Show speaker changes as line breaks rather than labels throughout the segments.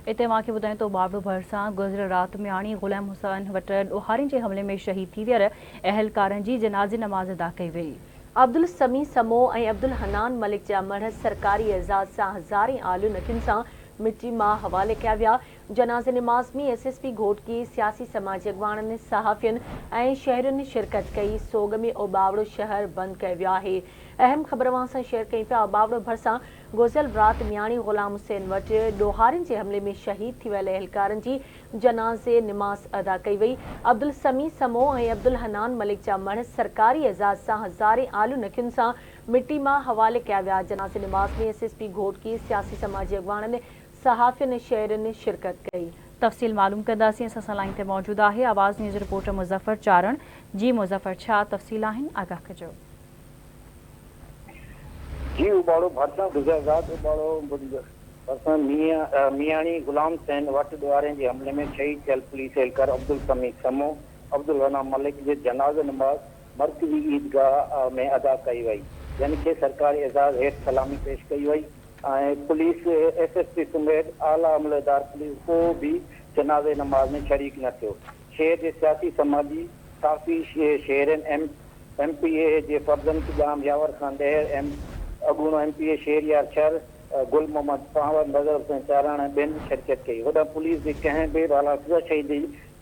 इते मांखे ॿुधायूं तो बाबू भरिसां गुज़िरियल राति मियाणी ग़ुलाम हुसैन वटि ॾोहारियुनि जे हमले में शहीद थी वियल अहलकारनि जी जनाज़े नमाज़ अदा कई वई।
अब्दुल समी समो ऐं अब्दुल हनान मलिक जा मढ़ सरकारी एजाज़ सां हज़ारे आलियूं नथियुनि सां मिट्टी मां हवाले कया विया। जनाज़े नमाज़ में एसएसपी घोटकी, सियासी समाजी अॻवाननि, सहाफ़ियुनि ऐं शहरियुनि शिरकत कई। सोग में ओबावड़ो शहर बंदि कयो वियो आहे। अहम ख़बरवां सां शेयर कई पिया। ओबावड़ो भरिसां गुज़िरियल राति मियाणी ग़ुलाम हुसैन वटि ॾोहारियुनि जे हमले में शहीद थी वियल अहलकारनि जी जनाज़े नमाज़ अदा कई वई। अब्दुल समी समो ऐं अब्दुल हनान मलिक जा मढ़ सरकारी एजाज़ सां हज़ारे आलियूं नथियुनि सां मिट्टी मां हवाले कया विया। जनाज़े नमाज़ में एसएसपी घोटकी, सियासी समाजी अॻवाननि, सहाफ़ियुनि, शहरियुनि शिरकत कई।
तफ़सील मालूम कंदासीं। असां सां लाइन ते मौजूद आहे आवाज़ न्यूज़ रिपोर्टर मुज़फ़र चारण। जी मुज़फ़र, छा तफ़सील आहिनि, आगाह कजो।
जी उबाड़ो भरिसां गुज़िरियल राति भरिसां मियाणी ग़ुलाम हुसैन वटि ॾोहारियुनि जे हमले में शहीद थियल पुलिस एहलकार अब्दुल समी समो, अब्दुल हनान मलिक जे जनाज़े नमाज़ मरकज़ी ईदगाह में अदा कई वई। यानी कि सरकारी एजाज़ हेठि सलामी पेश कई वई ऐं पुलिस एसएसपी समेत आला अमलेदार पुलिस को भी जनाज़े नमाज़ में शरीक न थियो। शहर जे सियासी समाजी काफ़ी शहरनि एमपीए जे फर्ज़न जाम यावर खान ॾेहर अॻूणो एमपीए शहरियार शहर गुल मोहम्मद पावर नज़र हुसैन चारण ऐं ॿियनि शिरकत कई। होॾां पुलिस जे कंहिं बि शहीद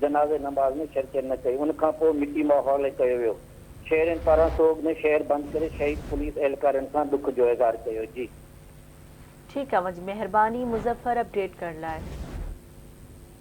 जनाज़े नमाज़ में शिरकत न कई। उनखां पोइ मिटी मां हवाले कयो वियो। शहरनि पारां सोग में शहर बंदि करे शहीद पुलिस एहलकारनि सां दुख जो इज़हार कयो। जी
ठीकु आहे, महिरबानी मुज़फ़र अपडेट करण लाइ।